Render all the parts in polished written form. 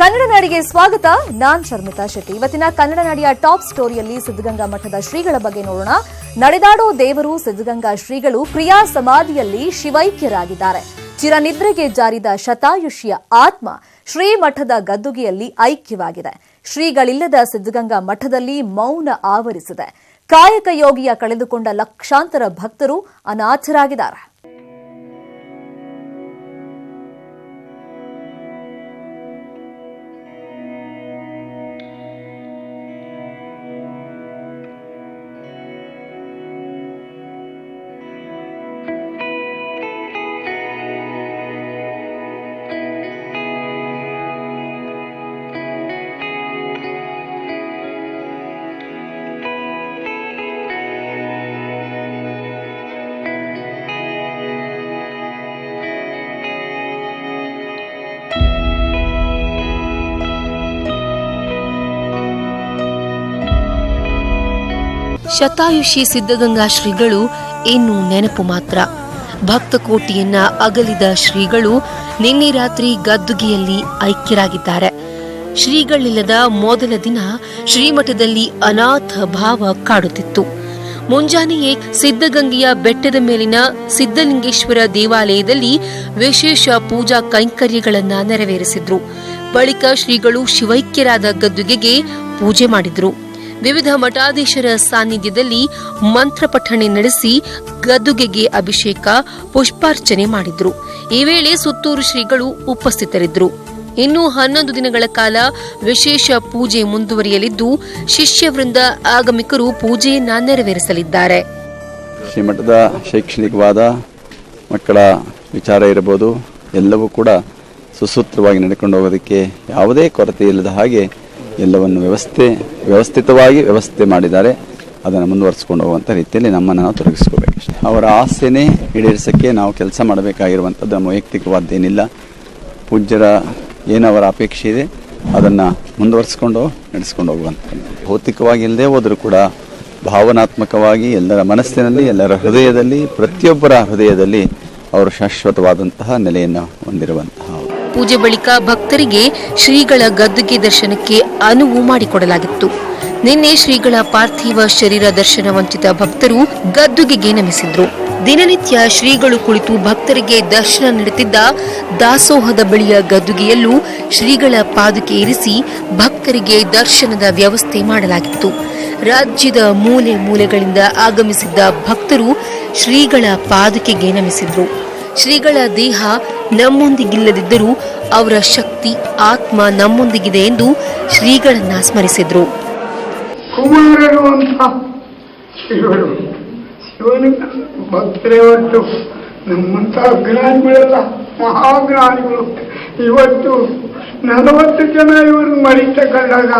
ಕನ್ನಡ ನಾಡಿಗೆ ಸ್ವಾಗತ. ನಾನ್ ಶರ್ಮಿತಾ ಶೆಟ್ಟಿ. ಇವತ್ತಿನ ಕನ್ನಡ ನಾಡಿಯ ಟಾಪ್ ಸ್ಟೋರಿಯಲ್ಲಿ ಸಿದ್ದಗಂಗಾ ಮಠದ ಶ್ರೀಗಳ ಬಗ್ಗೆ ನೋಡೋಣ. ನಡೆದಾಡೋ ದೇವರು ಸಿದ್ದಗಂಗಾ ಶ್ರೀಗಳು ಕ್ರಿಯಾ ಸಮಾಧಿಯಲ್ಲಿ ಶಿವೈಕ್ಯರಾಗಿದ್ದಾರೆ. ಚಿರನಿದ್ರೆಗೆ ಜಾರಿದ ಶತಾಯುಷಿಯ ಆತ್ಮ ಶ್ರೀಮಠದ ಗದ್ದುಗೆಯಲ್ಲಿ ಐಕ್ಯವಾಗಿದೆ. ಶ್ರೀಗಳಿಲ್ಲದ ಸಿದ್ದಗಂಗಾ ಮಠದಲ್ಲಿ ಮೌನ ಆವರಿಸಿದೆ. ಕಾಯಕ ಯೋಗಿಯ ಕಳೆದುಕೊಂಡ ಲಕ್ಷಾಂತರ ಭಕ್ತರು ಅನಾಥರಾಗಿದ್ದಾರೆ. ಶತಾಯುಷಿ ಸಿದ್ದಗಂಗಾ ಶ್ರೀಗಳು ಇನ್ನು ನೆನಪು ಮಾತ್ರ. ಭಕ್ತಕೋಟಿಯನ್ನ ಅಗಲಿದ ಶ್ರೀಗಳು ನಿನ್ನೆ ರಾತ್ರಿ ಗದ್ದುಗೆಯಲ್ಲಿ ಐಕ್ಯರಾಗಿದ್ದಾರೆ. ಶ್ರೀಗಳಿಲ್ಲದ ಮೊದಲ ದಿನ ಶ್ರೀಮಠದಲ್ಲಿ ಅನಾಥ ಭಾವ ಕಾಡುತ್ತಿತ್ತು. ಮುಂಜಾನೆಯೇ ಸಿದ್ದಗಂಗೆಯ ಬೆಟ್ಟದ ಮೇಲಿನ ಸಿದ್ದಲಿಂಗೇಶ್ವರ ದೇವಾಲಯದಲ್ಲಿ ವಿಶೇಷ ಪೂಜಾ ಕೈಂಕರ್ಯಗಳನ್ನ ನೆರವೇರಿಸಿದ್ರು. ಬಳಿಕ ಶ್ರೀಗಳು ಶಿವೈಕ್ಯರಾದ ಗದ್ದುಗೆಗೆ ಪೂಜೆ ಮಾಡಿದ್ರು. ವಿವಿಧ ಮಠಾಧೀಶರ ಸಾನ್ನಿಧ್ಯದಲ್ಲಿ ಮಂತ್ರ ಪಠಣೆ ನಡೆಸಿ ಗದ್ದುಗೆಗೆ ಅಭಿಷೇಕ, ಪುಷ್ಪಾರ್ಚನೆ ಮಾಡಿದ್ರು. ಈ ವೇಳೆ ಸುತ್ತೂರು ಶ್ರೀಗಳು ಉಪಸ್ಥಿತರಿದ್ದರು. ಇನ್ನು 11 ದಿನಗಳ ಕಾಲ ವಿಶೇಷ ಪೂಜೆ ಮುಂದುವರಿಯಲಿದ್ದು ಶಿಷ್ಯವೃಂದ ಆಗಮಿಕರು ಪೂಜೆಯನ್ನ ನೆರವೇರಿಸಲಿದ್ದಾರೆ. ಶ್ರೀಮಠದ ಶೈಕ್ಷಣಿಕವಾದ ಮಕ್ಕಳ ವಿಚಾರ ಇರಬಹುದು, ಎಲ್ಲವೂ ಕೂಡ ಸುಸೂತ್ರವಾಗಿ ನಡೆಕೊಂಡು ಹೋಗೋದಕ್ಕೆ ಯಾವುದೇ ಕೊರತೆ ಇಲ್ಲದ ಹಾಗೆ ಎಲ್ಲವನ್ನು ವ್ಯವಸ್ಥಿತವಾಗಿ ವ್ಯವಸ್ಥೆ ಮಾಡಿದ್ದಾರೆ. ಅದನ್ನು ಮುಂದುವರಿಸಿಕೊಂಡು ಹೋಗುವಂಥ ರೀತಿಯಲ್ಲಿ ನಮ್ಮನ್ನು ನಾವು ತೊಡಗಿಸ್ಕೋಬೇಕು. ಅವರ ಆಸೆನೇ ಈಡೇರಿಸೋಕ್ಕೆ ನಾವು ಕೆಲಸ ಮಾಡಬೇಕಾಗಿರುವಂಥದ್ದು ನಮ್ಮ ವೈಯಕ್ತಿಕವಾದ್ದೇನಿಲ್ಲ. ಪೂಜ್ಯರ ಏನು ಅವರ ಅಪೇಕ್ಷೆ ಇದೆ ಅದನ್ನು ಮುಂದುವರಿಸ್ಕೊಂಡು ನಡೆಸ್ಕೊಂಡು ಹೋಗುವಂಥದ್ದು. ಭೌತಿಕವಾಗಿ ಇಲ್ಲದೆ ಹೋದರೂ ಕೂಡ ಭಾವನಾತ್ಮಕವಾಗಿ ಎಲ್ಲರ ಮನಸ್ಸಿನಲ್ಲಿ, ಎಲ್ಲರ ಹೃದಯದಲ್ಲಿ, ಪ್ರತಿಯೊಬ್ಬರ ಹೃದಯದಲ್ಲಿ ಅವರು ಶಾಶ್ವತವಾದಂತಹ ನೆಲೆಯನ್ನು ಹೊಂದಿರುವಂತಹ. ಪೂಜೆ ಬಳಿಕ ಭಕ್ತರಿಗೆ ಶ್ರೀಗಳ ಗದ್ದುಗೆ ದರ್ಶನಕ್ಕೆ ಅನುವು ಮಾಡಿಕೊಡಲಾಗಿತ್ತು. ನಿನ್ನೆ ಶ್ರೀಗಳ ಪಾರ್ಥಿವ ಶರೀರ ದರ್ಶನ ವಂಚಿತ ಭಕ್ತರು ಗದ್ದುಗೆಗೆ ನಮಿಸಿದ್ರು. ದಿನನಿತ್ಯ ಶ್ರೀಗಳು ಕುಳಿತು ಭಕ್ತರಿಗೆ ದರ್ಶನ ನೀಡುತ್ತಿದ್ದ ದಾಸೋಹದ ಬಳಿಯ ಗದ್ದುಗೆಯಲ್ಲೂ ಶ್ರೀಗಳ ಪಾದುಕೆ ಇರಿಸಿ ಭಕ್ತರಿಗೆ ದರ್ಶನದ ವ್ಯವಸ್ಥೆ ಮಾಡಲಾಗಿತ್ತು. ರಾಜ್ಯದ ಮೂಲೆ ಮೂಲೆಗಳಿಂದ ಆಗಮಿಸಿದ್ದ ಭಕ್ತರು ಶ್ರೀಗಳ ಪಾದುಕೆಗೆ ನಮಿಸಿದ್ರು. ಶ್ರೀಗಳ ದೇಹ ನಮ್ಮೊಂದಿಗಿಲ್ಲದಿದ್ದರೂ ಅವರ ಶಕ್ತಿ, ಆತ್ಮ ನಮ್ಮೊಂದಿಗಿದೆ ಎಂದು ಶ್ರೀಗಳನ್ನ ಸ್ಮರಿಸಿದ್ರು. ಕುಮಾರರು ಅಂತ ಶ್ರೀಗಳು ಶಿವನ ಭಕ್ತರೇ ಹೊರತು ನಮ್ಮಂತ ಜ್ಞಾನಿಗಳೆಲ್ಲ ಮಹಾಜ್ಞಾನಿಗಳು. ಇವತ್ತು 40 ಜನ ಇವರು ಮರಿತ ಕಂಡಾಗ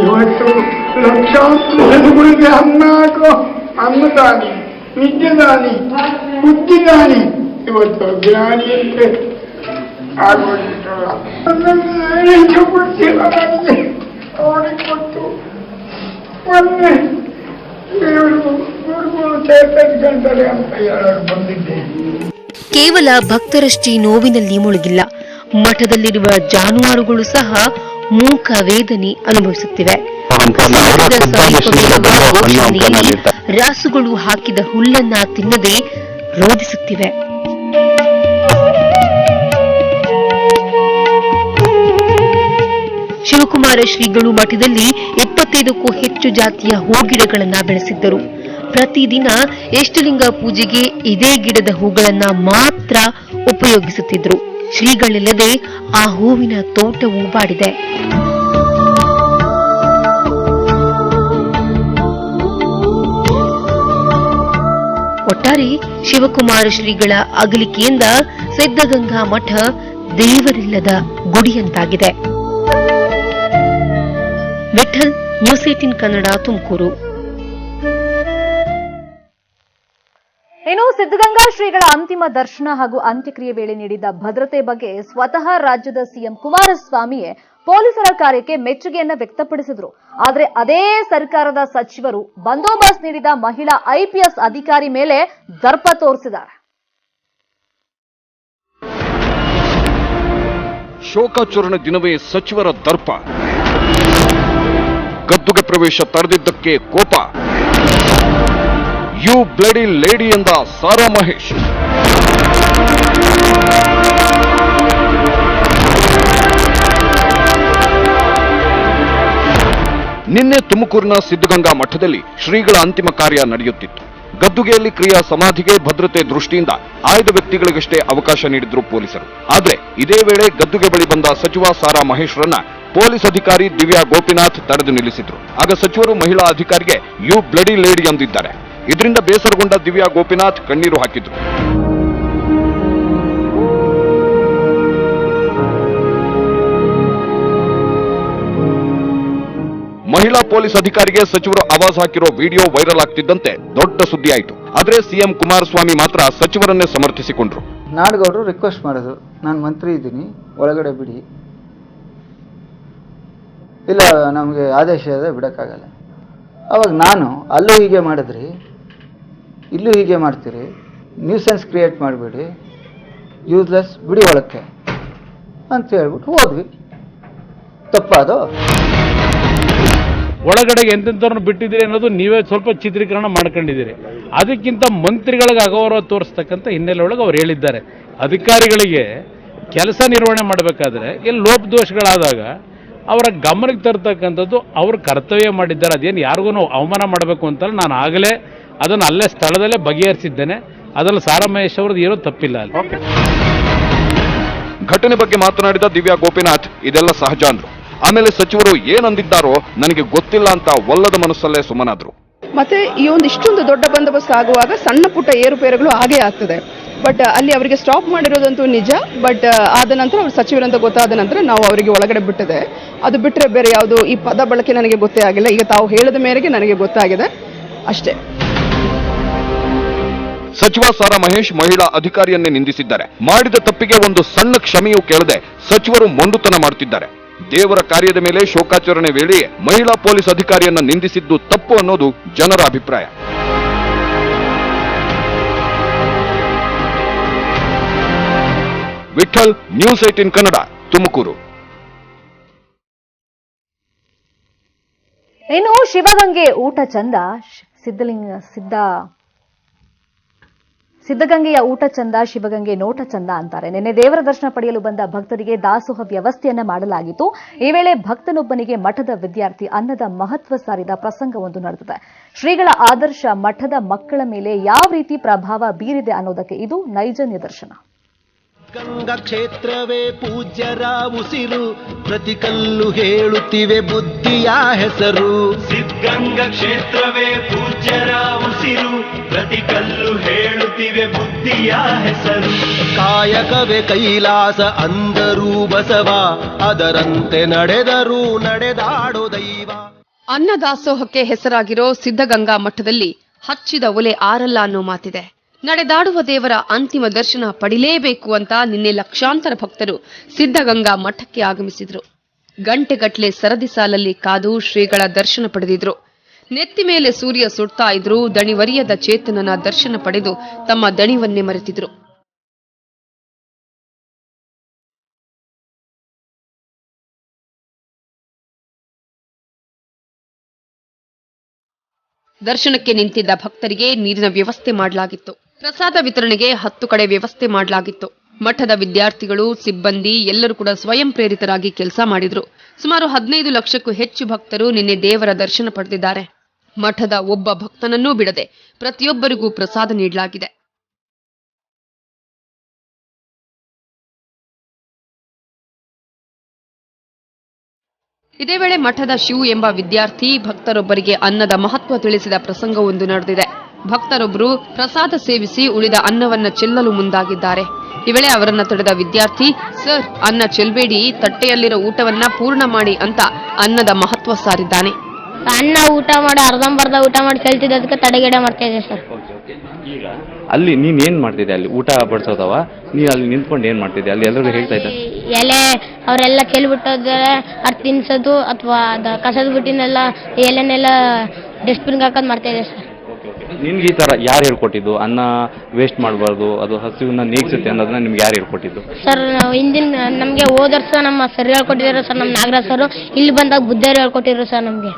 ಇವತ್ತು ಲಕ್ಷಾಂತರ ಜನಗಳಿಗೆ ಅನ್ನ ಹಾಕೋ ಅನ್ನದಾನಿ, ವಿದ್ಯದಾನಿ, ಬುದ್ಧಿದಾನಿ ಇವತ್ತು ಜ್ಞಾನಿಯಂತೆ ಆಗೋದಿಟ್ಟಲ್ಲ. ಕೊಟ್ಟು ಮೊನ್ನೆ ಗುರುಗಳು ಚೇತರಿಸ್ಕೊಂಡರೆ ಅಂತ ಹೇಳಲು ಬಂದಿದ್ದೆ. ಕೇವಲ ಭಕ್ತರಷ್ಟೇ ನೋವಿನಲ್ಲಿ ಮುಳುಗಿಲ್ಲ, ಮಠದಲ್ಲಿರುವ ಜಾನುವಾರುಗಳು ಸಹ ಮೂಕ ವೇದನೆ ಅನುಭವಿಸುತ್ತಿವೆ. ರಾಸುಗಳು ಹಾಕಿದ ಹುಲ್ಲನ್ನ ತಿನ್ನದೆ ರೋಧಿಸುತ್ತಿವೆ. ಶಿವಕುಮಾರ ಶ್ರೀಗಳು ಮಠದಲ್ಲಿ 25ಕ್ಕೂ ಹೆಚ್ಚು ಜಾತಿಯ ಹೂಗಿಡಗಳನ್ನ ಬೆಳೆಸಿದ್ದರು. ಪ್ರತಿದಿನ ಎಷ್ಟಲಿಂಗ ಪೂಜೆಗೆ ಇದೇ ಗಿಡದ ಹೂಗಳನ್ನ ಮಾತ್ರ ಉಪಯೋಗಿಸುತ್ತಿದ್ರು. ಶ್ರೀಗಳಿಲ್ಲದೆ ಆ ಹೂವಿನ ತೋಟವೂ ಬಾಡಿದೆ. ಒಟ್ಟಾರೆ ಶಿವಕುಮಾರ ಶ್ರೀಗಳ ಅಗಲಿಕೆಯಿಂದ ಸಿದ್ದಗಂಗಾ ಮಠ ದೇವರಿಲ್ಲದ ಗುಡಿಯಂತಾಗಿದೆ. ವಿಠಲ್, ನ್ಯೂಸ್ 18 ಕನ್ನಡ, ತುಮಕೂರು. ಇನ್ನು ಸಿದ್ದಗಂಗಾ ಶ್ರೀಗಳ ಅಂತಿಮ ದರ್ಶನ ಹಾಗೂ ಅಂತ್ಯಕ್ರಿಯೆ ವೇಳೆ ನೀಡಿದ ಭದ್ರತೆ ಬಗ್ಗೆ ಸ್ವತಃ ರಾಜ್ಯದ ಸಿಎಂ ಕುಮಾರಸ್ವಾಮಿಯೇ ಪೊಲೀಸರ ಕಾರ್ಯಕ್ಕೆ ಮೆಚ್ಚುಗೆಯನ್ನ ವ್ಯಕ್ತಪಡಿಸಿದ್ರು. ಆದರೆ ಅದೇ ಸರ್ಕಾರದ ಸಚಿವರು ಬಂದೋಬಸ್ತ್ ನೀಡಿದ ಮಹಿಳಾ ಐಪಿಎಸ್ ಅಧಿಕಾರಿ ಮೇಲೆ ದರ್ಪ ತೋರಿಸಿದ್ದಾರೆ. ಶೋಕಾಚರಣೆ ದಿನವೇ ಸಚಿವರ ದರ್ಪ, ಗದ್ದುಗೆ ಪ್ರವೇಶ ತಡೆದಿದ್ದಕ್ಕೆ ಕೋಪ, ಯು ಬ್ಲಡಿ ಲೇಡಿ ಎಂದ ಸಾರಾ ಮಹೇಶ್. ನಿನ್ನೆ ತುಮಕೂರಿನ ಸಿದ್ಧಗಂಗಾ ಮಠದಲ್ಲಿ ಶ್ರೀಗಳ ಅಂತಿಮ ಕಾರ್ಯ ನಡೆಯುತ್ತಿತ್ತು. ಗದ್ದುಗೆಯಲ್ಲಿ ಕ್ರಿಯಾ ಸಮಾಧಿಗೆ ಭದ್ರತೆ ದೃಷ್ಟಿಯಿಂದ ಆಯ್ದ ವ್ಯಕ್ತಿಗಳಿಗಷ್ಟೇ ಅವಕಾಶ ನೀಡಿದ್ರು ಪೊಲೀಸರು. ಆದ್ರೆ ಇದೇ ವೇಳೆ ಗದ್ದುಗೆ ಬಳಿ ಬಂದ ಸಚಿವ ಸಾರಾ ಮಹೇಶ್ರನ್ನ ಪೊಲೀಸ್ ಅಧಿಕಾರಿ ದಿವ್ಯಾ ಗೋಪಿನಾಥ್ ತಡೆದು ನಿಲ್ಲಿಸಿದ್ರು. ಆಗ ಸಚಿವರು ಮಹಿಳಾ ಅಧಿಕಾರಿಗೆ ಯು ಬ್ಲಡಿ ಲೇಡಿ ಎಂದಿದ್ದಾರೆ. ಇದರಿಂದ ಬೇಸರಗೊಂಡ ದಿವ್ಯಾ ಗೋಪಿನಾಥ್ ಕಣ್ಣೀರು ಹಾಕಿದ್ರು. ಮಹಿಳಾ ಪೊಲೀಸ್ ಅಧಿಕಾರಿಗೆ ಸಚಿವರು ಆವಾಜ್ ಹಾಕಿರೋ ವಿಡಿಯೋ ವೈರಲ್ ಆಗ್ತಿದ್ದಂತೆ ದೊಡ್ಡ ಸುದ್ದಿ ಆಯಿತು. ಆದ್ರೆ ಸಿಎಂ ಕುಮಾರಸ್ವಾಮಿ ಮಾತ್ರ ಸಚಿವರನ್ನೇ ಸಮರ್ಥಿಸಿಕೊಂಡ್ರು. ನಾಡಗೌಡರು ರಿಕ್ವೆಸ್ಟ್ ಮಾಡಿದ್ರು, ನಾನು ಮಂತ್ರಿ ಇದ್ದೀನಿ, ಒಳಗಡೆ ಬಿಡಿ. ಇಲ್ಲ, ನಮಗೆ ಆದೇಶ ಇದೆ, ಬಿಡೋಕ್ಕಾಗಲ್ಲ. ಅವಾಗ ನಾನು ಅಲ್ಲೂ ಹೀಗೆ ಮಾಡಿದ್ರಿ, ಇಲ್ಲೂ ಹೀಗೆ ಮಾಡ್ತೀರಿ, ನ್ಯೂಸೆನ್ಸ್ ಕ್ರಿಯೇಟ್ ಮಾಡಬೇಡಿ, ಯೂಸ್ಲೆಸ್, ಬಿಡಿ ಒಳಕ್ಕೆ ಅಂತ ಹೇಳ್ಬಿಟ್ಟು ಹೋದ್ವಿ. ತಪ್ಪಾದು? ಒಳಗಡೆ ಎಂತೆಂಥವ್ರನ್ನ ಬಿಟ್ಟಿದ್ದೀರಿ ಅನ್ನೋದು ನೀವೇ ಸ್ವಲ್ಪ ಚಿತ್ರೀಕರಣ ಮಾಡ್ಕೊಂಡಿದ್ದೀರಿ. ಅದಕ್ಕಿಂತ ಮಂತ್ರಿಗಳಿಗೆ ಅಗೌರವ ತೋರಿಸ್ತಕ್ಕಂಥ ಹಿನ್ನೆಲೆ ಒಳಗೆ ಅವ್ರು ಹೇಳಿದ್ದಾರೆ. ಅಧಿಕಾರಿಗಳಿಗೆ ಕೆಲಸ ನಿರ್ವಹಣೆ ಮಾಡಬೇಕಾದ್ರೆ ಎಲ್ಲಿ ಲೋಪದೋಷಗಳಾದಾಗ ಅವರ ಗಮನಕ್ಕೆ ತರ್ತಕ್ಕಂಥದ್ದು ಅವ್ರ ಕರ್ತವ್ಯ ಮಾಡಿದ್ದಾರೆ. ಅದೇನು ಯಾರಿಗೂ ಅವಮಾನ ಮಾಡಬೇಕು ಅಂತಲ್ಲ. ನಾನು ಆಗಲೇ ಅದನ್ನು ಅಲ್ಲೇ ಸ್ಥಳದಲ್ಲೇ ಬಗೆಹರಿಸಿದ್ದೇನೆ. ಅದರಲ್ಲಿ ಸಾರಾ ಮಹೇಶ್ ಅವ್ರದ್ದು ಏನೂ ತಪ್ಪಿಲ್ಲ ಅಲ್ಲಿ. ಘಟನೆ ಬಗ್ಗೆ ಮಾತನಾಡಿದ ದಿವ್ಯಾ ಗೋಪಿನಾಥ್ ಇದೆಲ್ಲ ಸಹಜ ಅಂದ್ರು. ಆಮೇಲೆ ಸಚಿವರು ಏನಂದಿದ್ದಾರೋ ನನಗೆ ಗೊತ್ತಿಲ್ಲ ಅಂತ ಒಲ್ಲದ ಮನಸ್ಸಲ್ಲೇ ಸುಮ್ಮನಾದ್ರು. ಮತ್ತೆ ಈ ಒಂದು ಇಷ್ಟೊಂದು ದೊಡ್ಡ ಬಂದೋಬಸ್ತ್ ಆಗುವಾಗ ಸಣ್ಣ ಪುಟ್ಟ ಏರುಪೇರುಗಳು ಆಗೇ ಆಗ್ತದೆ. ಬಟ್ ಅಲ್ಲಿ ಅವರಿಗೆ ಸ್ಟಾಪ್ ಮಾಡಿರೋದಂತೂ ನಿಜ. ಬಟ್ ಆದ ನಂತರ ಅವ್ರು ಸಚಿವರಂತ ಗೊತ್ತಾದ ನಂತರ ನಾವು ಅವರಿಗೆ ಒಳಗಡೆ ಬಿಟ್ಟಿದೆ. ಅದು ಬಿಟ್ಟರೆ ಬೇರೆ ಯಾವುದು ಈ ಪದ ಬಳಕೆ ನನಗೆ ಗೊತ್ತೇ ಆಗಿಲ್ಲ. ಈಗ ತಾವು ಹೇಳಿದ ಮೇರೆಗೆ ನನಗೆ ಗೊತ್ತಾಗಿದೆ ಅಷ್ಟೇ. ಸಚಿವ ಸಾರಾ ಮಹೇಶ್ ಮಹಿಳಾ ಅಧಿಕಾರಿಯನ್ನೇ ನಿಂದಿಸಿದ್ದಾರೆ. ಮಾಡಿದ ತಪ್ಪಿಗೆ ಒಂದು ಸಣ್ಣ ಕ್ಷಮೆಯೂ ಕೇಳದೆ ಸಚಿವರು ಮೊಂಡುತನ ಮಾಡುತ್ತಿದ್ದಾರೆ. ದೇವರ ಕಾರ್ಯದ ಮೇಲೆ ಶೋಕಾಚರಣೆ ವೇಳೆಯೇ ಮಹಿಳಾ ಪೊಲೀಸ್ ಅಧಿಕಾರಿಯನ್ನ ನಿಂದಿಸಿದ್ದು ತಪ್ಪು ಅನ್ನೋದು ಜನರ ಅಭಿಪ್ರಾಯ. ವಿಠಲ್, ನ್ಯೂಸ್ 18 ಕನ್ನಡ, ತುಮಕೂರು. ಇನ್ನು ಶಿವಗಂಗೆ ಊಟ ಚಂದ, ಸಿದ್ಧಗಂಗೆಯ ಊಟ ಚಂದ, ಶಿವಗಂಗೆ ನೋಟ ಚಂದ ಅಂತಾರೆ. ನಿನ್ನೆ ದೇವರ ದರ್ಶನ ಪಡೆಯಲು ಬಂದ ಭಕ್ತರಿಗೆ ದಾಸೋಹ ವ್ಯವಸ್ಥೆಯನ್ನ ಮಾಡಲಾಗಿತ್ತು. ಈ ವೇಳೆ ಭಕ್ತನೊಬ್ಬನಿಗೆ ಮಠದ ವಿದ್ಯಾರ್ಥಿ ಅನ್ನದ ಮಹತ್ವ ಸಾರಿದ ಪ್ರಸಂಗವೊಂದು ನಡೆದಿದೆ. ಶ್ರೀಗಳ ಆದರ್ಶ ಮಠದ ಮಕ್ಕಳ ಮೇಲೆ ಯಾವ ರೀತಿ ಪ್ರಭಾವ ಬೀರಿದೆ ಅನ್ನೋದಕ್ಕೆ ಇದು ನೈಜ ನಿದರ್ಶನ. ಗಂಗಾ ಕ್ಷೇತ್ರವೇ ಪೂಜ್ಯರ ಉಸಿರು, ಪ್ರತಿ ಕಲ್ಲು ಹೇಳುತ್ತಿವೆ ಬುದ್ಧಿಯ ಹೆಸರು. ಸಿದ್ಧಗಂಗಾ ಕ್ಷೇತ್ರವೇ ಪೂಜ್ಯರ ಉಸಿರು, ಪ್ರತಿ ಕಲ್ಲು ಹೇಳುತ್ತಿವೆ ಬುದ್ಧಿಯ ಹೆಸರು. ಕಾಯಕವೇ ಕೈಲಾಸ ಅಂದರೂ ಬಸವ, ಅದರಂತೆ ನಡೆದರೂ ನಡೆದಾಡೋ ದೈವ. ಅನ್ನದಾಸೋಹಕ್ಕೆ ಹೆಸರಾಗಿರೋ ಸಿದ್ಧಗಂಗಾ ಮಠದಲ್ಲಿ ಹಚ್ಚಿದ ಒಲೆ ಆರಲ್ಲ ಅನ್ನೋ ಮಾತಿದೆ. ನಡೆದಾಡುವ ದೇವರ ಅಂತಿಮ ದರ್ಶನ ಪಡಿಲೇಬೇಕು ಅಂತ ನಿನ್ನೆ ಲಕ್ಷಾಂತರ ಭಕ್ತರು ಸಿದ್ಧಗಂಗಾ ಮಠಕ್ಕೆ ಆಗಮಿಸಿದ್ರು. ಗಂಟೆಗಟ್ಟಲೆ ಸರದಿ ಸಾಲಲ್ಲಿ ಕಾದು ಶ್ರೀಗಳ ದರ್ಶನ ಪಡೆದಿದ್ರು. ನೆತ್ತಿ ಮೇಲೆ ಸೂರ್ಯ ಸುಡ್ತಾ ಇದ್ರು. ದಣಿವರಿಯದ ಚೇತನನ ದರ್ಶನ ಪಡೆದು ತಮ್ಮ ದಣಿವನ್ನೇ ಮರೆತಿದ್ರು. ದರ್ಶನಕ್ಕೆ ನಿಂತಿದ್ದ ಭಕ್ತರಿಗೆ ನೀರಿನ ವ್ಯವಸ್ಥೆ ಮಾಡಲಾಗಿತ್ತು. ಪ್ರಸಾದ ವಿತರಣೆಗೆ 10 ಕಡೆ ವ್ಯವಸ್ಥೆ ಮಾಡಲಾಗಿತ್ತು. ಮಠದ ವಿದ್ಯಾರ್ಥಿಗಳು, ಸಿಬ್ಬಂದಿ ಎಲ್ಲರೂ ಕೂಡ ಸ್ವಯಂ ಪ್ರೇರಿತರಾಗಿ ಕೆಲಸ ಮಾಡಿದ್ರು. ಸುಮಾರು 15 ಲಕ್ಷಕ್ಕೂ ಹೆಚ್ಚು ಭಕ್ತರು ನಿನ್ನೆ ದೇವರ ದರ್ಶನ ಪಡೆದಿದ್ದಾರೆ. ಮಠದ ಒಬ್ಬ ಭಕ್ತನನ್ನೂ ಬಿಡದೆ ಪ್ರತಿಯೊಬ್ಬರಿಗೂ ಪ್ರಸಾದ ನೀಡಲಾಗಿದೆ. ಇದೇ ವೇಳೆ ಮಠದ ಶಿವ್ ಎಂಬ ವಿದ್ಯಾರ್ಥಿ ಭಕ್ತರೊಬ್ಬರಿಗೆ ಅನ್ನದ ಮಹತ್ವ ತಿಳಿಸಿದ ಪ್ರಸಂಗವೊಂದು ನಡೆದಿದೆ. ಭಕ್ತರೊಬ್ಬರು ಪ್ರಸಾದ ಸೇವಿಸಿ ಉಳಿದ ಅನ್ನವನ್ನ ಚೆಲ್ಲಲು ಮುಂದಾಗಿದ್ದಾರೆ. ಈ ವೇಳೆ ಅವರನ್ನ ತಡೆದ ವಿದ್ಯಾರ್ಥಿ, ಸರ್, ಅನ್ನ ಚೆಲ್ಬೇಡಿ, ತಟ್ಟೆಯಲ್ಲಿರೋ ಊಟವನ್ನ ಪೂರ್ಣ ಮಾಡಿ ಅಂತ ಅನ್ನದ ಮಹತ್ವ ಸಾರಿದ್ದಾನೆ. ಅನ್ನ ಊಟ ಮಾಡಿ ಅರ್ಧಂಬರ್ಧ ಊಟ ಮಾಡಿ ಕಲ್ತಿದ್ದಕ್ಕೆ ತಡೆಗಡೆ ಮಾಡ್ತಾ ಇದೆ ಸರ್. ಈಗ ಅಲ್ಲಿ ನೀನ್ ಏನ್ ಮಾಡ್ತಿದ್ದೆ? ಅಲ್ಲಿ ಊಟ ಬಡಿಸೋದವ, ನೀ ಅಲ್ಲಿ ನಿಂತ್ಕೊಂಡು ಏನ್ ಮಾಡ್ತಿದ್ದೆ? ಅಲ್ಲಿ ಎಲ್ಲರೂ ಹೇಳ್ತಾ ಇದ್ದಾರೆ ಎಲೆ ಅವರೆಲ್ಲ ಚೆಲ್ಬಿಟ್ಟೋದ್ರೆ ಅದು ತಿನ್ಸೋದು ಅಥವಾ ಕಸದ ಬುಟ್ಟಿನೆಲ್ಲ ಎಲೆನೆಲ್ಲ ಡಸ್ಟ್ಬಿನ್ಗೆ ಹಾಕೋದು ಮಾಡ್ತಾ ಇದೆ ಸರ್. ನಿನ್ಗೆ ಈ ಥರ ಯಾರು ಹೇಳ್ಕೊಟ್ಟಿದ್ದು? ಅನ್ನ ವೇಸ್ಟ್ ಮಾಡಬಾರ್ದು, ಅದು ಹಸಿವನ್ನ ನೀಗಿಸುತ್ತೆ ಅನ್ನೋದನ್ನ ನಿಮ್ಗೆ ಯಾರು ಹೇಳ್ಕೊಟ್ಟಿದ್ದು? ಸರ್ ಹಿಂದಿನ ನಮಗೆ ಹೋದ ವರ್ಷ ನಮ್ಮ ಸರ್ ಹೇಳ್ಕೊಟ್ಟಿದ್ರು ಸರ್, ನಮ್ಮ ನಾಗರಾಜ್ ಸರ್. ಇಲ್ಲಿ ಬಂದಾಗ ಬುದ್ಧಿಯರು ಹೇಳ್ಕೊಟ್ಟಿದ್ರು ಸರ್ ನಮಗೆ.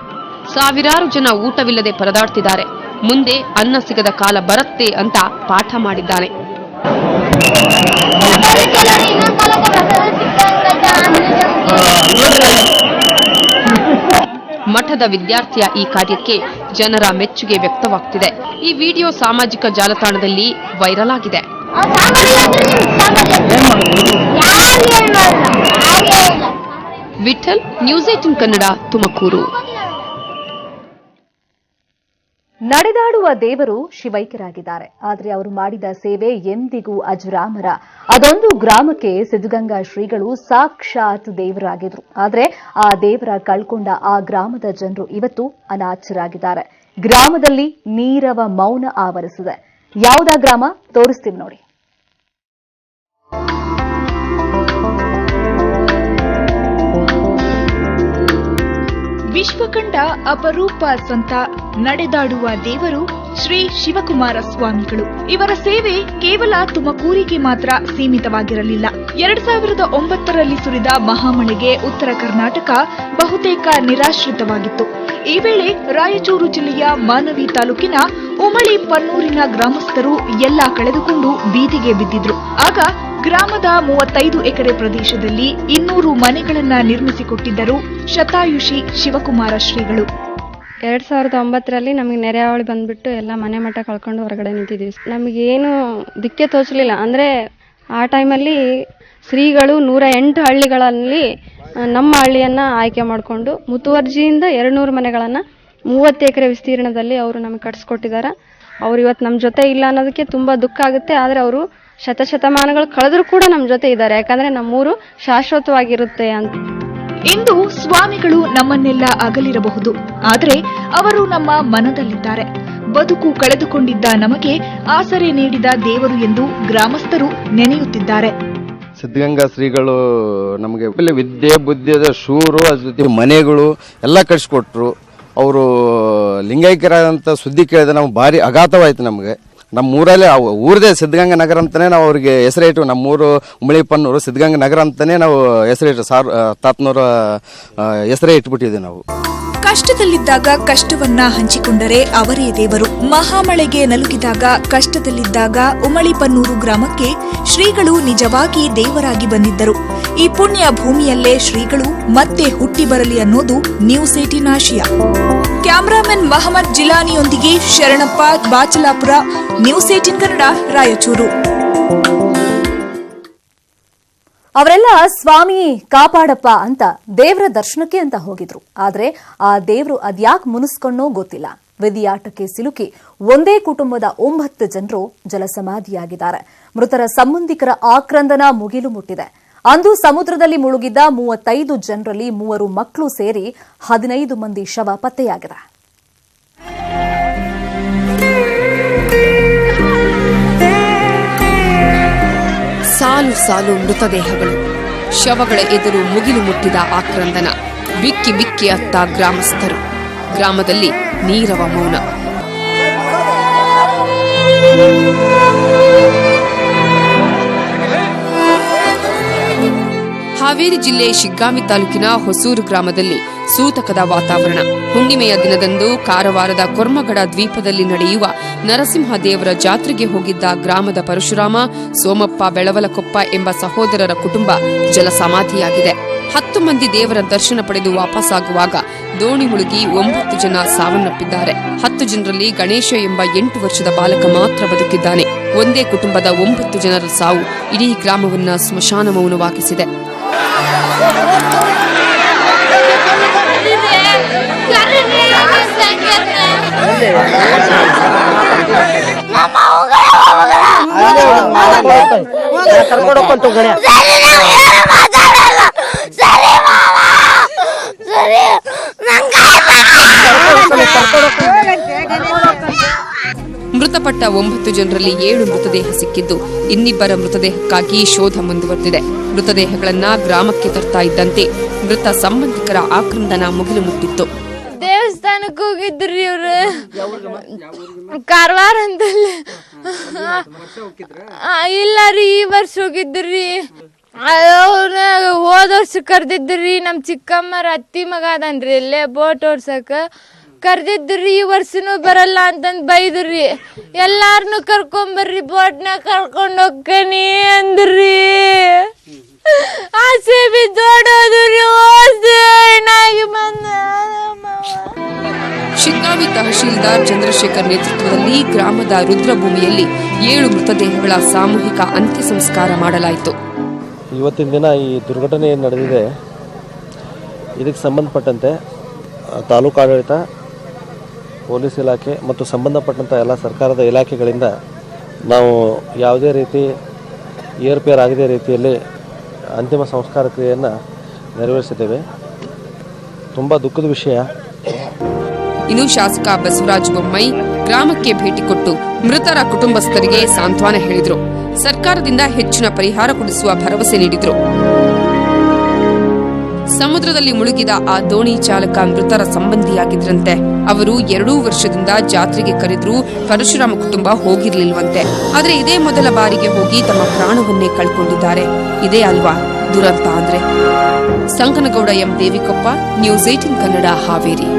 ಸಾವಿರಾರು ಜನ ಊಟವಿಲ್ಲದೆ ಪರದಾಡ್ತಿದ್ದಾರೆ. ಮುಂದೆ ಅನ್ನ ಸಿಗದ ಕಾಲ ಬರುತ್ತೆ ಅಂತ ಪಾಠ ಮಾಡಿದ್ದಾನೆ. ಮಠದ ವಿದ್ಯಾರ್ಥಿಯ ಈ ಕಾರ್ಯಕ್ಕೆ ಜನರ ಮೆಚ್ಚುಗೆ ವ್ಯಕ್ತವಾಗ್ತಿದೆ. ಈ ವಿಡಿಯೋ ಸಾಮಾಜಿಕ ಜಾಲತಾಣದಲ್ಲಿ ವೈರಲ್ ಆಗಿದೆ. ವಿಠಲ್, ನ್ಯೂಸ್ 18 ಕನ್ನಡ, ತುಮಕೂರು. ನಡೆದಾಡುವ ದೇವರು ಶಿವೈಕ್ಯರಾಗಿದ್ದಾರೆ. ಆದರೆ ಅವರು ಮಾಡಿದ ಸೇವೆ ಎಂದಿಗೂ ಅಜರಾಮರ. ಅದೊಂದು ಗ್ರಾಮಕ್ಕೆ ಸಿದ್ಧಗಂಗಾ ಶ್ರೀಗಳು ಸಾಕ್ಷಾತ್ ದೇವರಾಗಿದ್ರು. ಆದರೆ ಆ ದೇವರ ಕಳ್ಕೊಂಡ ಆ ಗ್ರಾಮದ ಜನರು ಇವತ್ತು ಅನಾಥರಾಗಿದ್ದಾರೆ. ಗ್ರಾಮದಲ್ಲಿ ನೀರವ ಮೌನ ಆವರಿಸಿದೆ. ಯಾವುದಾ ಗ್ರಾಮ ತೋರಿಸ್ತೀವಿ ನೋಡಿ. ವಿಶ್ವಕಂಡ ಅಪರೂಪ ಸಂತ ನಡೆದಾಡುವ ದೇವರು ಶ್ರೀ ಶಿವಕುಮಾರ ಸ್ವಾಮಿಗಳು. ಇವರ ಸೇವೆ ಕೇವಲ ತುಮಕೂರಿಗೆ ಮಾತ್ರ ಸೀಮಿತವಾಗಿರಲಿಲ್ಲ. 2009ರಲ್ಲಿ ಸುರಿದ ಮಹಾಮಳೆಗೆ ಉತ್ತರ ಕರ್ನಾಟಕ ಬಹುತೇಕ ನಿರಾಶ್ರಿತವಾಗಿತ್ತು. ಈ ವೇಳೆ ರಾಯಚೂರು ಜಿಲ್ಲೆಯ ಮಾನವಿ ತಾಲೂಕಿನ ಉಮಳಿ ಪನ್ನೂರಿನ ಗ್ರಾಮಸ್ಥರು ಎಲ್ಲ ಕಳೆದುಕೊಂಡು ಬೀದಿಗೆ ಬಿದ್ದಿದ್ರು. ಆಗ ಗ್ರಾಮದ 35 ಎಕರೆ ಪ್ರದೇಶದಲ್ಲಿ 200 ಮನೆಗಳನ್ನ ನಿರ್ಮಿಸಿಕೊಟ್ಟಿದ್ದರು ಶತಾಯುಷಿ ಶಿವಕುಮಾರ ಶ್ರೀಗಳು. 2009ರಲ್ಲಿ ನಮಗೆ ನೆರೆಹಾವಳಿ ಬಂದ್ಬಿಟ್ಟು ಎಲ್ಲ ಮನೆ ಮಠ ಕಳ್ಕೊಂಡು ಹೊರಗಡೆ ನಿಂತಿದ್ವಿ. ನಮಗೇನು ದಿಕ್ಕೆ ತೋಚಲಿಲ್ಲ. ಅಂದರೆ ಆ ಟೈಮಲ್ಲಿ ಶ್ರೀಗಳು 108 ಹಳ್ಳಿಗಳಲ್ಲಿ ನಮ್ಮ ಹಳ್ಳಿಯನ್ನು ಆಯ್ಕೆ ಮಾಡಿಕೊಂಡು ಮುತುವರ್ಜಿಯಿಂದ 200 ಮನೆಗಳನ್ನು 30 ಎಕರೆ ವಿಸ್ತೀರ್ಣದಲ್ಲಿ ಅವರು ನಮಗೆ ಕಟ್ಸ್ಕೊಟ್ಟಿದ್ದಾರೆ. ಅವ್ರು ಇವತ್ತು ನಮ್ಮ ಜೊತೆ ಇಲ್ಲ ಅನ್ನೋದಕ್ಕೆ ತುಂಬ ದುಃಖ ಆಗುತ್ತೆ. ಆದರೆ ಅವರು ಶತಮಾನಗಳು ಕಳೆದರೂ ಕೂಡ ನಮ್ಮ ಜೊತೆ ಇದ್ದಾರೆ. ಯಾಕಂದರೆ ನಮ್ಮೂರು ಶಾಶ್ವತವಾಗಿರುತ್ತೆ ಅಂತ. ಇಂದು ಸ್ವಾಮಿಗಳು ನಮ್ಮನ್ನೆಲ್ಲ ಅಗಲಿರಬಹುದು, ಆದರೆ ಅವರು ನಮ್ಮ ಮನದಲ್ಲಿದ್ದಾರೆ. ಬದುಕು ಕಳೆದುಕೊಂಡಿದ್ದ ನಮಗೆ ಆಸರೆ ನೀಡಿದ ದೇವರು ಎಂದು ಗ್ರಾಮಸ್ಥರು ನೆನೆಯುತ್ತಿದ್ದಾರೆ. ಸಿದ್ಧಗಂಗಾ ಶ್ರೀಗಳು ನಮಗೆ ವಿದ್ಯೆ ಬುದ್ಧಿದ ಶೂರು, ಜೊತೆ ಮನೆಗಳು ಎಲ್ಲ ಕಟ್ಸಿಕೊಟ್ರು. ಅವರು ಲಿಂಗೈಕ್ಯರಾದಂಥ ಸುದ್ದಿ ಕೇಳಿದ್ರೆ ನಮ್ಗೆ ಭಾರಿ ಆಘಾತವಾಯಿತು. ನಮಗೆ ನಮ್ಮ ಊರಲ್ಲೇ ಊರದೇ ಸಿದ್ಧಗಂಗಾ ನಗರ ಅಂತಲೇ ನಾವು ಅವರಿಗೆ ಹೆಸರಿಟ್ಟು, ನಮ್ಮೂರು ಉಮಳಿ ಪನ್ನೂರು ಸಿದ್ಧಗಂಗಾ ನಗರ ಅಂತಲೇ ನಾವು ಹೆಸರಿಟ್ಟು ತಾತನವರ ಹೆಸರೇ ಇಟ್ಬಿಟ್ಟಿದ್ವಿ ನಾವು. ಕಷ್ಟದಲ್ಲಿದ್ದಾಗ ಕಷ್ಟವನ್ನ ಹಂಚಿಕೊಂಡರೆ ಅವರೇ ದೇವರು. ಮಹಾಮಳೆಗೆ ನಲುಗಿದಾಗ ಕಷ್ಟದಲ್ಲಿದ್ದಾಗ ಉಮಳಿ ಪನ್ನೂರು ಗ್ರಾಮಕ್ಕೆ ಶ್ರೀಗಳು ನಿಜವಾಗಿ ದೇವರಾಗಿ ಬಂದಿದ್ದರು. ಈ ಪುಣ್ಯ ಭೂಮಿಯಲ್ಲೇ ಶ್ರೀಗಳು ಮತ್ತೆ ಹುಟ್ಟಿ ಬರಲಿ ಅನ್ನೋದು ನ್ಯೂಸ್ 18 ಆಶಯ. ಕ್ಯಾಮರಾಮನ್ ಮಹಮ್ಮದ್ ಜಿಲಾನಿಯೊಂದಿಗೆ ಶರಣಪ್ಪ, ಬಾಚಲಾಪುರ, ನ್ಯೂಸ್ 18 ಕನ್ನಡ, ರಾಯಚೂರು. ಅವರೆಲ್ಲ ಸ್ವಾಮಿ ಕಾಪಾಡಪ್ಪ ಅಂತ ದೇವರ ದರ್ಶನಕ್ಕೆ ಅಂತ ಹೋಗಿದ್ರು. ಆದ್ರೆ ಆ ದೇವರು ಅದ್ಯಾಕ್ ಮುನಿಸ್ಕೊಂಡೋ ಗೊತ್ತಿಲ್ಲ. ವಿಧಿಯಾಟಕ್ಕೆ ಸಿಲುಕಿ ಒಂದೇ ಕುಟುಂಬದ 9 ಜನರು ಜಲಸಮಾಧಿಯಾಗಿದ್ದಾರೆ. ಮೃತರ ಸಂಬಂಧಿಕರ ಆಕ್ರಂದನ ಮುಗಿಲು ಮುಟ್ಟಿದೆ. ಅಂದು ಸಮುದ್ರದಲ್ಲಿ ಮುಳುಗಿದ್ದ 35 ಜನರಲ್ಲಿ 3 ಮಕ್ಕಳು ಸೇರಿ 15 ಮಂದಿ ಶವ ಪತ್ತೆಯಾಗಿದೆ. ಸಾಲು ಸಾಲು ಮೃತದೇಹಗಳು, ಶವಗಳ ಎದುರು ಮುಗಿಲು ಮುಟ್ಟಿದ ಆಕ್ರಂದನ. ಬಿಕ್ಕಿ ಬಿಕ್ಕಿ ಅತ್ತ ಗ್ರಾಮಸ್ಥರು. ಗ್ರಾಮದಲ್ಲಿ ನೀರವ ಮೌನ. ಹಾವೇರಿ ಜಿಲ್ಲೆ ಶಿಗ್ಗಾಂವಿ ತಾಲೂಕಿನ ಹೊಸೂರು ಗ್ರಾಮದಲ್ಲಿ ಸೂತಕದ ವಾತಾವರಣ. ಹುಣ್ಣಿಮೆಯ ದಿನದಂದು ಕಾರವಾರದ ಕೊರ್ಮಗಡ ದ್ವೀಪದಲ್ಲಿ ನಡೆಯುವ ನರಸಿಂಹ ದೇವರ ಜಾತ್ರೆಗೆ ಹೋಗಿದ್ದ ಗ್ರಾಮದ ಪರಶುರಾಮ, ಸೋಮಪ್ಪ, ಬೆಳವಲಕೊಪ್ಪ ಎಂಬ ಸಹೋದರರ ಕುಟುಂಬ ಜಲಸಮಾಧಿಯಾಗಿದೆ. 10 ಮಂದಿ ದೇವರ ದರ್ಶನ ಪಡೆದು ವಾಪಸ್ಸಾಗುವಾಗ ದೋಣಿ ಮುಳುಗಿ 9 ಜನ ಸಾವನ್ನಪ್ಪಿದ್ದಾರೆ. 10 ಜನರಲ್ಲಿ ಗಣೇಶ ಎಂಬ 8 ವರ್ಷದ ಬಾಲಕ ಮಾತ್ರ ಬದುಕಿದ್ದಾನೆ. ಒಂದೇ ಕುಟುಂಬದ 9 ಜನರ ಸಾವು ಇಡೀ ಗ್ರಾಮವನ್ನ ಸ್ಮಶಾನ ಮೌನವಾಗಿಸಿದೆ. ಮೃತಪಟ್ಟ 9 ಜನರಲ್ಲಿ 7 ಮೃತದೇಹ ಸಿಕ್ಕಿದ್ದು ಇನ್ನಿಬ್ಬರ ಮೃತದೇಹಕ್ಕಾಗಿ ಶೋಧ ಮುಂದುವರೆದಿದೆ. ಮೃತದೇಹಗಳನ್ನ ಗ್ರಾಮಕ್ಕೆ ತರ್ತಾ ಇದ್ದಂತೆ ಮೃತ ಸಂಬಂಧಿಕರ ಆಕ್ರಂದನ ಮುಗಿಲು ಮುಟ್ಟಿತ್ತು. ದೇವಸ್ಥಾನಕ್ಕೆ ಹೋಗಿದ್ರಿ ಇವ್ರು, ಕಾರವಾರ ಅಂತಲ್ಲ. ಇಲ್ಲ ರೀ, ಈ ವರ್ಷ ಹೋಗಿದ್ರಿ. ಅವ್ರ ಹೋದ ವರ್ಷ ಕರ್ದಿದ್ರಿ. ನಮ್ ಚಿಕ್ಕಮ್ಮರ ಅತ್ತಿ ಮಗ ಅದನ್ರಿ ಇಲ್ಲೇ ಬೋಟ್ ಓಡ್ಸಕ ಕರ್ದಿದ್ರಿ. ಈ ವರ್ಷನೂ ಬರಲ್ಲ ಅಂತಂದ್ ಬೈದ್ರಿ. ಎಲ್ಲಾರನು ಕರ್ಕೊಂಬರ್ರಿ, ಬೋಟ್ನಾಗ ಕರ್ಕೊಂಡ್ ಹೋಗ್ಕನಿ ಅಂದ್ರಿ. ಆಸೆ ಬಿದ್ದೋಡೋದ್ರಿ. ಶಿಗ್ಗಾವಿ ತಹಶೀಲ್ದಾರ್ ಚಂದ್ರಶೇಖರ್ ನೇತೃತ್ವದಲ್ಲಿ ಗ್ರಾಮದ ರುದ್ರಭೂಮಿಯಲ್ಲಿ 7 ಮೃತದೇಹಗಳ ಸಾಮೂಹಿಕ ಅಂತ್ಯ ಸಂಸ್ಕಾರ ಮಾಡಲಾಯಿತು. ಇವತ್ತಿನ ದಿನ ಈ ದುರ್ಘಟನೆ ಏನು ನಡೆದಿದೆ, ಇದಕ್ಕೆ ಸಂಬಂಧಪಟ್ಟಂತೆ ತಾಲೂಕು ಆಡಳಿತ, ಪೊಲೀಸ್ ಇಲಾಖೆ ಮತ್ತು ಸಂಬಂಧಪಟ್ಟಂಥ ಎಲ್ಲ ಸರ್ಕಾರದ ಇಲಾಖೆಗಳಿಂದ ನಾವು ಯಾವುದೇ ರೀತಿ ಏರ್ಪೇರ್ ಆಗದೇ ರೀತಿಯಲ್ಲಿ ಅಂತಿಮ ಸಂಸ್ಕಾರ ಕ್ರಿಯೆಯನ್ನು ನೆರವೇರಿಸಿದ್ದೇವೆ. ತುಂಬ ದುಃಖದ ವಿಷಯ. ಇನ್ನು ಶಾಸಕ ಬಸವರಾಜ ಬೊಮ್ಮಾಯಿ ಗ್ರಾಮಕ್ಕೆ ಭೇಟಿ ಕೊಟ್ಟು ಮೃತರ ಕುಟುಂಬಸ್ಥರಿಗೆ ಸಾಂತ್ವನ ಹೇಳಿದರು. ಸರ್ಕಾರದಿಂದ ಹೆಚ್ಚಿನ ಪರಿಹಾರ ಕೊಡಿಸುವ ಭರವಸೆ ನೀಡಿದರು. ಸಮುದ್ರದಲ್ಲಿ ಮುಳುಗಿದ ಆ ದೋಣಿ ಚಾಲಕ ಮೃತರ ಸಂಬಂಧಿಯಾಗಿದ್ರಂತೆ. ಅವರು 2 ವರ್ಷದಿಂದ ಜಾತ್ರೆಗೆ ಕರೆದರೂ ಪರಶುರಾಮ ಕುಟುಂಬ ಹೋಗಿರ್ಲಿಲ್ವಂತೆ. ಆದರೆ ಇದೇ ಮೊದಲ ಬಾರಿಗೆ ಹೋಗಿ ತಮ್ಮ ಪ್ರಾಣವನ್ನೇ ಕಳ್ಕೊಂಡಿದ್ದಾರೆ. ಇದೇ ಅಲ್ವಾ ದುರಂತ ಅಂದ್ರೆ? Sankanagouda M Devikoppa, news 18 Kannada, Haveri.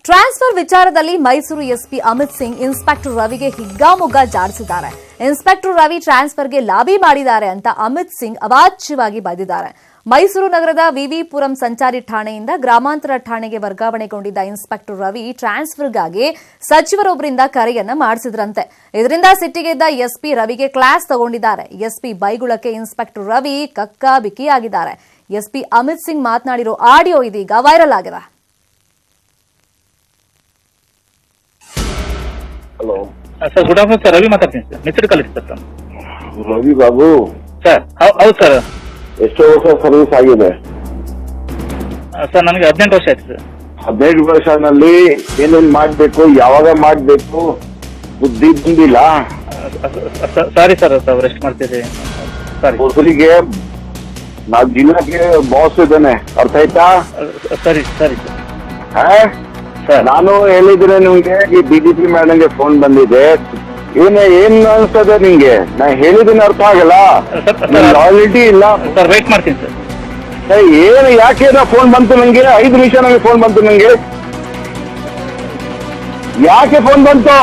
Transfer ವಿಚಾರದಲ್ಲಿ ಮೈಸೂರು ಎಸ್ಪಿ ಅಮಿತ್ ಸಿಂಗ್ ಇನ್ಸ್ಪೆಕ್ಟರ್ ರವಿಗೆ ಹಿಗ್ಗಾಮುಗ್ಗಾ ಜಾಡಿಸಿದ್ದಾರೆ. ಇನ್ಸ್ಪೆಕ್ಟರ್ ರವಿ ಟ್ರಾನ್ಸ್ಫರ್ಗೆ ಲಾಬಿ ಮಾಡಿದ್ದಾರೆ ಅಂತ ಅಮಿತ್ ಸಿಂಗ್ ಅವಾಚ್ಯವಾಗಿ ಬೈದಿದ್ದಾರೆ. ಮೈಸೂರು ನಗರದ ವಿವಿಪುರಂ ಸಂಚಾರಿ ಠಾಣೆಯಿಂದ ಗ್ರಾಮಾಂತರ ಠಾಣೆಗೆ ವರ್ಗಾವಣೆಗೊಂಡಿದ್ದ ಇನ್ಸ್ಪೆಕ್ಟರ್ ರವಿ ಟ್ರಾನ್ಸ್ಫರ್ಗಾಗಿ ಸಚಿವರೊಬ್ಬರಿಂದ ಕರೆಯನ್ನ ಮಾಡಿಸಿದ್ರಂತೆ. ಇದರಿಂದ ಸಿಟ್ಟಿಗೆದ್ದ ಎಸ್ಪಿ ರವಿಗೆ ಕ್ಲಾಸ್ ತಗೊಂಡಿದ್ದಾರೆ. ಎಸ್ಪಿ ಬೈಗುಳಕ್ಕೆ ಇನ್ಸ್ಪೆಕ್ಟರ್ ರವಿ ಕಕ್ಕಾಬಿಕ್ಕಿಯಾಗಿದ್ದಾರೆ. ಎಸ್ಪಿ ಅಮಿತ್ ಸಿಂಗ್ ಮಾತನಾಡಿರೋ ಆಡಿಯೋ ಇದೀಗ ವೈರಲ್ ಆಗಿದೆ. Hello sir, good afternoon sir. Ravi ಮಾತಾಡ್ತೀನಿ sir, mister college sir. Ravi Babu sir, ಹೌದು ಸರ್. ಎಷ್ಟು ವರ್ಷ ಸರ್ವಿಸ್ ಆಗಿದೆ ಸರ್? ನನಗೆ 18 ವರ್ಷ ಆಯ್ತು ಸರ್. 18 ವರ್ಷನಲ್ಲಿ ಏನೇನ್ ಮಾಡ್ಬೇಕು, ಯಾವಾಗ ಮಾಡ್ಬೇಕು ಬುದ್ಧಿ ಬಂದಿಲ್ಲ. ಸಾರಿ ಸರ್, ರೆಸ್ಟ್ ಮಾಡ್ತಿದ್ದೀವಿ. ಮೊದಲಿಗೆ ನಾ ಜಿಲ್ಲಾಕ್ಕೆ ಬಾಸ್ ಇದ್ದೇನೆ, ಅರ್ಥ ಆಯ್ತಾ? ಸರಿ ಸರಿ ಸರ್. ನಾನು ಹೇಳಿದ್ರೆ ನಿಮ್ಗೆ ಈ DGP ಮೇಡಮ್ಗೆ ಫೋನ್ ಬಂದಿದೆ. ಏನ್ ಅನ್ಸ್ತದೆ ನಿಂಗೆ? ನಾ ಹೇಳಿದ್ದೀನಿ ಅರ್ಥ ಆಗಲ್ಲ, ಲಾಯಲ್ಟಿ ಇಲ್ಲ. ಸರ್, ವೇಟ್ ಮಾಡ್ತೀನಿ ಸರ್. ಏನು ಯಾಕೆ ಫೋನ್ ಬಂತು ನಂಗೆ? 5 ನಿಮಿಷ ನಂಗೆ ಫೋನ್ ಬಂತು ನಂಗೆ. ಯಾಕೆ ಫೋನ್ ಬಂತು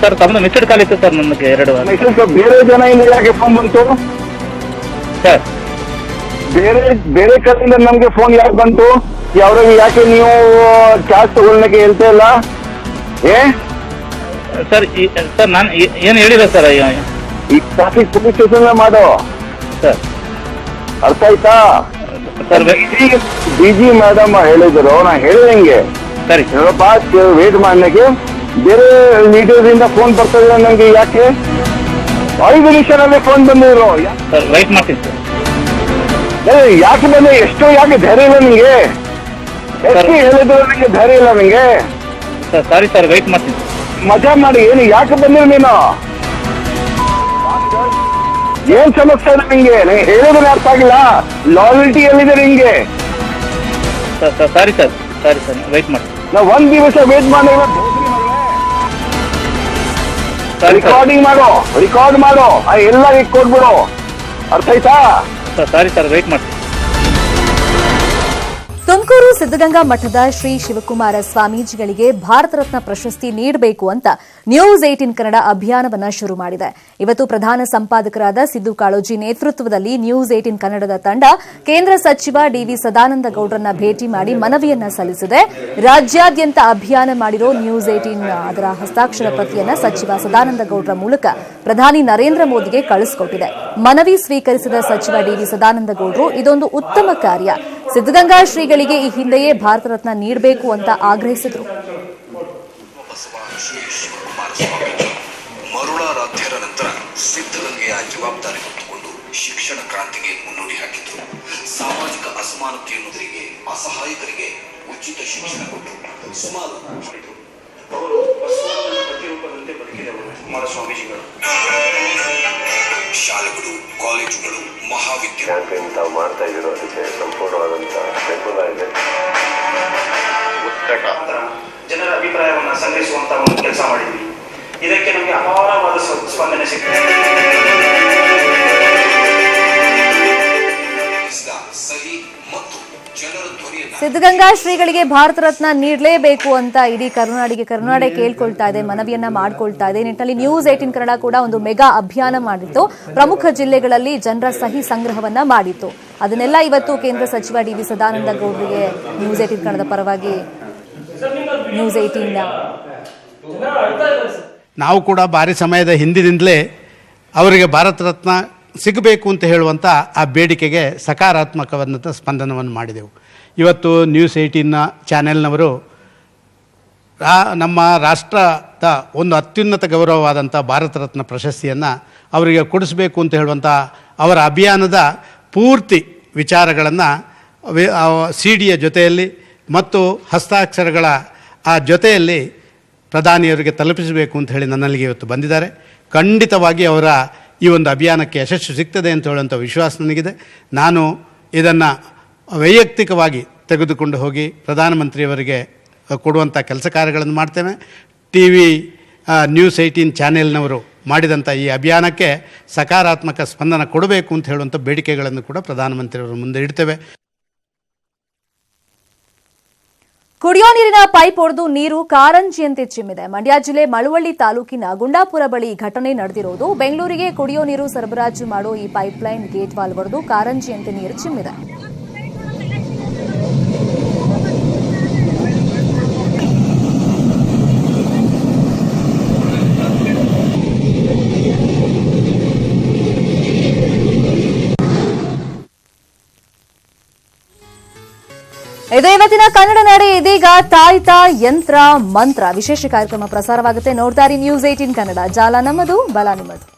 ಸರ್? ತಮ್ಮದು ಮಿಸ್ಟೆಡ್ ಕಾಲ್ ಇತ್ತು ಸರ್ ನನಗೆ 2 ಬೇರೆ ಜನ ಇಂದ ಯಾಕೆ ಫೋನ್ ಬಂತು ಸರ್? ಬೇರೆ ಕಡೆಯಿಂದ ನಮ್ಗೆ ಫೋನ್ ಯಾಕೆ ಬಂತು? ಅವ್ರಿಗೆ ಯಾಕೆ ನೀವು ಕ್ಯಾಶ್ ತಗೊಳ್ಳಕ್ಕೆ ಹೇಳ್ತಾ ಇಲ್ಲ? ಸರ್ ಸರ್ ನಾನು ಏನು ಹೇಳಿದೆ ಸರ್? ಈ ಟ್ರಾಫಿಕ್ ಪೊಲೀಸ್ ಸ್ಟೇಷನ್ ಮಾಡೋ ಸರ್, ಅರ್ಥ ಆಯ್ತಾ? DG ಮೇಡಮ್ ಹೇಳಿದ್ರು, ನಾ ಹೇಳಿದಂಗೆ ಸರಿ ನೋಡಪ್ಪ ವೇಟ್ ಮಾಡಲಿಕ್ಕೆ. ಬೇರೆ ಲೀಡರ್ಸ್ ಇಂದ ಫೋನ್ ಬರ್ತದೆ ನಂಗೆ, ಯಾಕೆ 5 ನಿಮಿಷದಲ್ಲಿ ಫೋನ್ ಬಂದಿದ್ರು? ಸರ್, ವೇಟ್ ಮಾಡ್ತೀನಿ ಸರ್. ಯಾಕೆ ಬಂದೆ? ಎಷ್ಟು ಯಾಕೆ ಧೈರ್ಯ ಇಲ್ಲ ನಿಂಗೆ? ಎಷ್ಟು ಹೇಳಿದ್ರು ನಿಂಗೆ ಧೈರ್ಯ ಇಲ್ಲ ನಿಂಗೆ? ಸರ್, ಸಾರಿ ಸರ್, ವೇಟ್ ಮಾಡ್ತೀನಿ. ಮಜಾ ಮಾಡಿ. ಏನು ಯಾಕೆ ಬಂದಿರು ನೀನು? ಏನ್ ಸಮಸ್ಯೆ ಇದೆ ನಿಂಗೆ? ನಂಗೆ ಹೇಳಿದ್ರೆ ಅರ್ಥ ಆಗಿಲ್ಲ. ಲಾಯಲ್ಟಿ ಎಲ್ಲಿದೆ ನಿಂಗೆ? Sir, sorry sir, sorry sir, wait ಮಾಡಿ. ನಾ 1 ದಿವಸ ವೇಟ್ ಮಾಡಿಲ್ಲ. ರೆಕಾರ್ಡಿಂಗ್ ಮಾಡೋ, ರೆಕಾರ್ಡ್ ಮಾಡೋ, ಎಲ್ಲ ಕೊಟ್ಬಿಡು, ಅರ್ಥ ಆಯ್ತಾ? ಸರ್, ಸಾರಿ ಸರ್, ವೇಟ್ ಮಾಡಿ. ತುಮಕೂರು ಸಿದ್ದಗಂಗಾ ಮಠದ ಶ್ರೀ ಶಿವಕುಮಾರ ಸ್ವಾಮೀಜಿಗಳಿಗೆ ಭಾರತ ರತ್ನ ಪ್ರಶಸ್ತಿ ನೀಡಬೇಕು ಅಂತ ನ್ಯೂಸ್ 18 ಕನ್ನಡ ಅಭಿಯಾನವನ್ನು ಶುರು ಮಾಡಿದೆ. ಇವತ್ತು ಪ್ರಧಾನ ಸಂಪಾದಕರಾದ ಸಿದ್ದು ಕಾಳೋಜಿ ನೇತೃತ್ವದಲ್ಲಿ ನ್ಯೂಸ್ 18 ಕನ್ನಡದ ತಂಡ ಕೇಂದ್ರ ಸಚಿವ ಡಿವಿ ಸದಾನಂದ ಗೌಡ್ರನ್ನ ಭೇಟಿ ಮಾಡಿ ಮನವಿಯನ್ನ ಸಲ್ಲಿಸಿದೆ. ರಾಜ್ಯಾದ್ಯಂತ ಅಭಿಯಾನ ಮಾಡಿರೋ ನ್ಯೂಸ್ 18 ಅದರ ಹಸ್ತಾಕ್ಷರ ಪ್ರತಿಯನ್ನ ಸಚಿವ ಸದಾನಂದ ಗೌಡ್ರ ಮೂಲಕ ಪ್ರಧಾನಿ ನರೇಂದ್ರ ಮೋದಿಗೆ ಕಳಿಸಿಕೊಟ್ಟಿದೆ. ಮನವಿ ಸ್ವೀಕರಿಸಿದ ಸಚಿವ ಡಿವಿ ಸದಾನಂದ ಗೌಡ್ರು ಇದೊಂದು ಉತ್ತಮ ಕಾರ್ಯ, ಸಿದ್ದಗಂಗಾ ಶ್ರೀಗಳಿಗೆ ಈ ಹಿಂದೆಯೇ ಭಾರತ ರತ್ನ ನೀಡಬೇಕು ಅಂತ ಆಗ್ರಹಿಸಿದರು. ಮರುಳಾರಾಧ್ಯರ ನಂತರ ಸಿದ್ಧಗಂಗೆಯ ಜವಾಬ್ದಾರಿ ಹೊತ್ತುಕೊಂಡು ಶಿಕ್ಷಣ ಕ್ರಾಂತಿಗೆ ಮುನ್ನುಡಿ ಹಾಕಿದ್ರು. ಸಾಮಾಜಿಕ ಅಸಮಾನತೆಯೊಂದಿಗೆ ಅಸಹಾಯಕರಿಗೆ ಉಚಿತ ಶಿಕ್ಷಣ ಕೊಟ್ಟರು. ಸುಮಾರು ಅವರು ಬಸವಣ್ಣನ ಪ್ರತಿರೂಪದಂತೆ ಬದುಕಿದವರು ಕುಮಾರ ಸ್ವಾಮೀಜಿಗಳು. ಶಾಲೆಗಳು, ಕಾಲೇಜುಗಳು, ಮಹಾವಿದ್ಯಾಲಯ ತಾವು ಮಾಡ್ತಾ ಇದ್ದೀರೋ ಅದಕ್ಕೆ ಸಂಪೂರ್ಣವಾದಂಥ ಬೆಂಬಲ ಇದೆ. ಜನರ ಅಭಿಪ್ರಾಯವನ್ನು ಸಂಗ್ರಹಿಸುವಂತ ಒಂದು ಕೆಲಸ ಮಾಡಿದ್ವಿ. ಇದಕ್ಕೆ ನಮಗೆ ಅಪಾರವಾದ ಸ್ಪಂದನೆ ಸಿಕ್ಕಿದೆ. ಸಹಿ ಮತ್ತು ಜನರ ಧ್ವನಿಯನ್ನು ಸಿದ್ಧಗಂಗಾ ಶ್ರೀಗಳಿಗೆ ಭಾರತ ರತ್ನ ನೀಡಲೇಬೇಕು ಅಂತ ಇಡೀ ಕರುನಾಡಿಗೆ ಕೇಳ್ಕೊಳ್ತಾ ಇದೆ, ಮನವಿಯನ್ನ ಮಾಡ್ಕೊಳ್ತಾ ಇದೆ. ನಿಟ್ಟಿನಲ್ಲಿ ನ್ಯೂಸ್ 18 ಕನ್ನಡ ಕೂಡ ಒಂದು ಮೆಗಾ ಅಭಿಯಾನ ಮಾಡಿತ್ತು. ಪ್ರಮುಖ ಜಿಲ್ಲೆಗಳಲ್ಲಿ ಜನರ ಸಹಿ ಸಂಗ್ರಹವನ್ನ ಮಾಡಿತ್ತು. ಅದನ್ನೆಲ್ಲ ಇವತ್ತು ಕೇಂದ್ರ ಸಚಿವ ಡಿ ವಿ ಸದಾನಂದ ಗೌಡರಿಗೆ ನ್ಯೂಸ್ 18 ಕನ್ನಡದ ಪರವಾಗಿ ನ್ಯೂಸ್ 18 ನಾವು ಕೂಡ ಭಾರಿ ಸಮಯದ ಹಿಂದಿನಿಂದಲೇ ಅವರಿಗೆ ಭಾರತ ರತ್ನ ಸಿಗಬೇಕು ಅಂತ ಹೇಳುವಂಥ ಆ ಬೇಡಿಕೆಗೆ ಸಕಾರಾತ್ಮಕವಾದಂಥ ಸ್ಪಂದನವನ್ನು ಮಾಡಿದೆವು. ಇವತ್ತು ನ್ಯೂಸ್ 18ನ ಚಾನೆಲ್ನವರು ನಮ್ಮ ರಾಷ್ಟ್ರದ ಒಂದು ಅತ್ಯುನ್ನತ ಗೌರವವಾದಂಥ ಭಾರತ ರತ್ನ ಪ್ರಶಸ್ತಿಯನ್ನು ಅವರಿಗೆ ಕೊಡಿಸಬೇಕು ಅಂತ ಹೇಳುವಂಥ ಅವರ ಅಭಿಯಾನದ ಪೂರ್ತಿ ವಿಚಾರಗಳನ್ನು CD ಯ ಜೊತೆಯಲ್ಲಿ ಮತ್ತು ಹಸ್ತಾಕ್ಷರಗಳ ಆ ಜೊತೆಯಲ್ಲಿ ಪ್ರಧಾನಿಯವರಿಗೆ ತಲುಪಿಸಬೇಕು ಅಂತ ಹೇಳಿ ನನ್ನಲ್ಲಿಗೆ ಇವತ್ತು ಬಂದಿದ್ದಾರೆ. ಖಂಡಿತವಾಗಿ ಅವರ ಈ ಒಂದು ಅಭಿಯಾನಕ್ಕೆ ಯಶಸ್ಸು ಸಿಗ್ತದೆ ಅಂತ ಹೇಳುವಂಥ ವಿಶ್ವಾಸ ನನಗಿದೆ. ನಾನು ಇದನ್ನು ವೈಯಕ್ತಿಕವಾಗಿ ತೆಗೆದುಕೊಂಡು ಹೋಗಿ ಪ್ರಧಾನಮಂತ್ರಿಯವರಿಗೆ ಕೊಡುವಂಥ ಕೆಲಸ ಕಾರ್ಯಗಳನ್ನು ಮಾಡ್ತೇವೆ. TV ನ್ಯೂಸ್ 18 ಚಾನೆಲ್ನವರು ಮಾಡಿದಂಥ ಈ ಅಭಿಯಾನಕ್ಕೆ ಸಕಾರಾತ್ಮಕ ಸ್ಪಂದನ ಕೊಡಬೇಕು ಅಂತ ಹೇಳುವಂಥ ಬೇಡಿಕೆಗಳನ್ನು ಕೂಡ ಪ್ರಧಾನಮಂತ್ರಿಯವರ ಮುಂದೆ ಇಡ್ತೇವೆ. ಕುಡಿಯೋ ನೀರಿನ ಪೈಪ್ ಒಡೆದು ನೀರು ಕಾರಂಜಿಯಂತೆ ಚಿಮ್ಮಿದೆ. ಮಂಡ್ಯ ಜಿಲ್ಲೆ ಮಳವಳ್ಳಿ ತಾಲೂಕಿನ ಗುಂಡಾಪುರ ಬಳಿ ಘಟನೆ ನಡೆದಿರೋದು. ಬೆಂಗಳೂರಿಗೆ ಕುಡಿಯೋ ನೀರು ಸರಬರಾಜು ಮಾಡೋ ಈ ಪೈಪ್ಲೈನ್ ಗೇಟ್ ವಾಲ್ ಒಡೆದು ಕಾರಂಜಿಯಂತೆ ನೀರು ಚಿಮ್ಮಿದೆ. ಇದು ಇವತ್ತಿನ ಕನ್ನಡ ನಾಡೆ. ಇದೀಗ ತಾಯ್ತ ಯಂತ್ರ ಮಂತ್ರ ವಿಶೇಷ ಕಾರ್ಯಕ್ರಮ ಪ್ರಸಾರವಾಗುತ್ತೆ. ನೋಡ್ತಾ ಇರಿ ನ್ಯೂಸ್ 18 ಕನ್ನಡ. ಜಾಲ ನಮ್ಮದು, ಬಲ ನಿಮ್ಮದು.